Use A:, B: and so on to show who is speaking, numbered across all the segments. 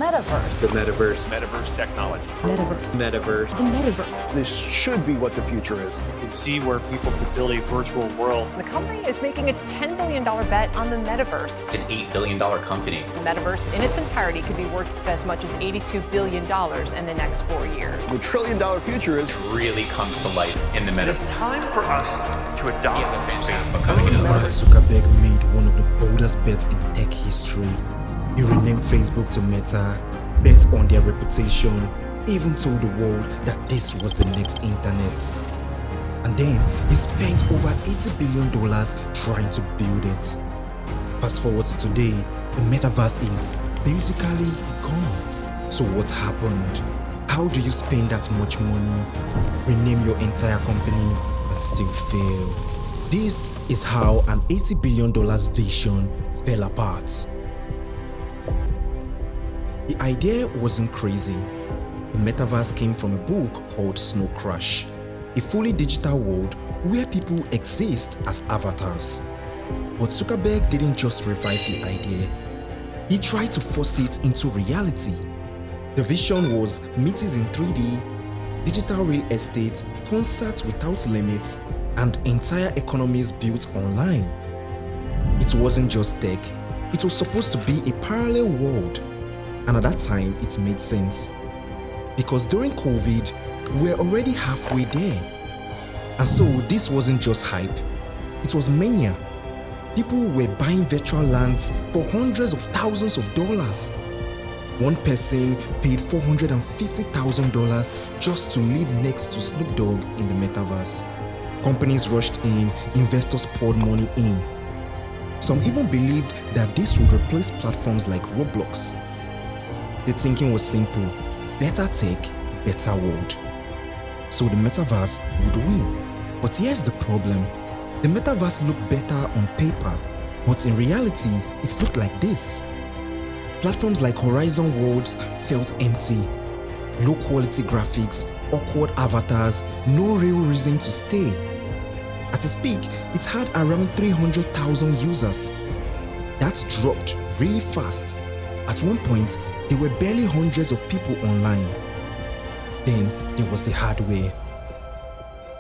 A: Metaverse.
B: The Metaverse.
C: Metaverse technology.
A: Metaverse.
B: Metaverse.
A: The Metaverse.
D: This should be what the future is.
C: You can see where people could build a virtual world.
E: The company is making a $10 billion bet on the Metaverse.
F: It's an $8 billion company.
E: The Metaverse in its entirety could be worth as much as $82 billion in the next 4 years.
D: The trillion-dollar future is
F: It really comes to life in the
C: It's
F: Metaverse.
C: time for us to adopt
F: Facebook coming into the
G: Mark
F: Metaverse.
G: Zuckerberg made one of the boldest bets in tech history. He renamed Facebook to Meta, bet on their reputation, even told the world that this was the next internet. And then he spent over $80 billion trying to build it. Fast forward to today, the Metaverse is basically gone. So what happened? How do you spend that much money, rename your entire company, and still fail? This is how an $80 billion vision fell apart. The idea wasn't crazy. The Metaverse came from a book called Snow Crash, a fully digital world where people exist as avatars. But Zuckerberg didn't just revive the idea. He tried to force it into reality. The vision was meetings in 3D, digital real estate, concerts without limits, and entire economies built online. It wasn't just tech, it was supposed to be a parallel world. And at that time, it made sense. Because during COVID, we're already halfway there. And so this wasn't just hype, it was mania. People were buying virtual lands for hundreds of thousands of dollars. One person paid $450,000 just to live next to Snoop Dogg in the Metaverse. Companies rushed in, investors poured money in. Some even believed that this would replace platforms like Roblox. The thinking was simple: better tech, better world. So the Metaverse would win. But here's the problem. The Metaverse looked better on paper, but in reality, it looked like this. Platforms like Horizon Worlds felt empty. Low quality graphics, awkward avatars, no real reason to stay. At its peak, it had around 300,000 users. That dropped really fast. At one point, there were barely hundreds of people online. Then there was the hardware.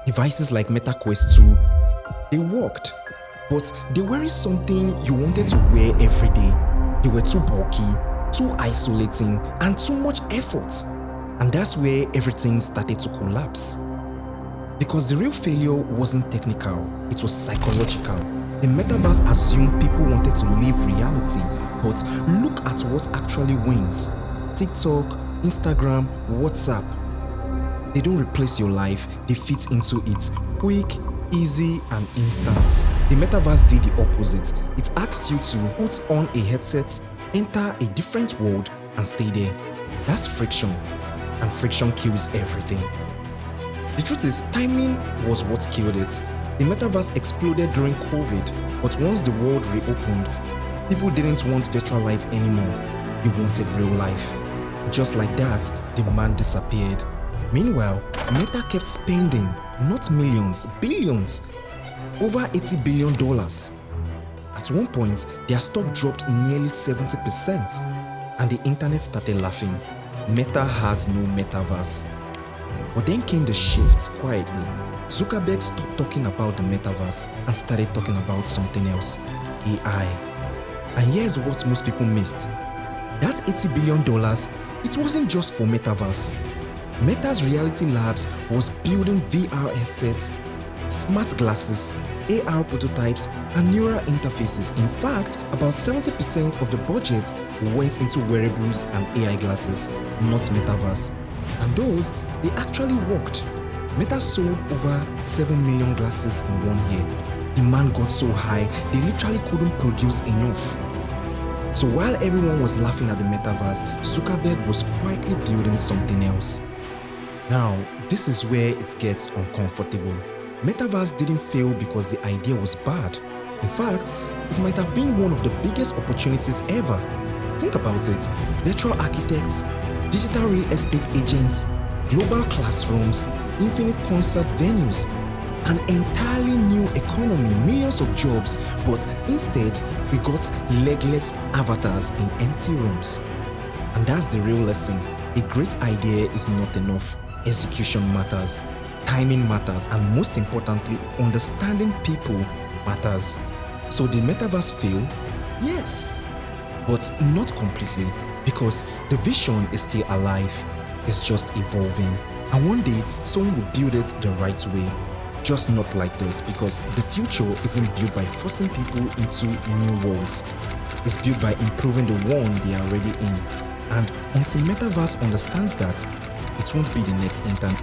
G: Devices like Meta Quest 2, they worked, but they weren't something you wanted to wear every day. They were too bulky, too isolating, and too much effort. And that's where everything started to collapse. Because the real failure wasn't technical, it was psychological. The Metaverse assumed people wanted to live reality, but look at what actually wins. TikTok, Instagram, WhatsApp. They don't replace your life, they fit into it. Quick, easy, and instant. The Metaverse did the opposite. It asked you to put on a headset, enter a different world, and stay there. That's friction, and friction kills everything. The truth is, timing was what killed it. The Metaverse exploded during COVID, but once the world reopened, people didn't want virtual life anymore. They wanted real life. Just like that, demand disappeared. Meanwhile, Meta kept spending, not millions, billions, over $80 billion. At one point, their stock dropped nearly 70%, and the internet started laughing. Meta has no Metaverse. But then came the shift quietly. Zuckerberg stopped talking about the Metaverse and started talking about something else: AI. And here's what most people missed. That $80 billion, it wasn't just for Metaverse. Meta's Reality Labs was building VR headsets, smart glasses, AR prototypes, and neural interfaces. In fact, about 70% of the budget went into wearables and AI glasses, not Metaverse. And those, they actually worked. Meta sold over 7 million glasses in 1 year. Demand got so high, they literally couldn't produce enough. So while everyone was laughing at the Metaverse, Zuckerberg was quietly building something else. Now, this is where it gets uncomfortable. Metaverse didn't fail because the idea was bad. In fact, it might have been one of the biggest opportunities ever. Think about it: virtual architects, digital real estate agents, global classrooms, infinite concert venues, an entirely new economy, millions of jobs, but instead we got legless avatars in empty rooms. And that's the real lesson. A great idea is not enough. Execution matters, timing matters, and most importantly, understanding people matters. So did Metaverse fail? Yes, but not completely, because the vision is still alive. It's just evolving. And one day, someone will build it the right way. Just not like this, because the future isn't built by forcing people into new worlds. It's built by improving the one they are already in. And until Metaverse understands that, it won't be the next internet.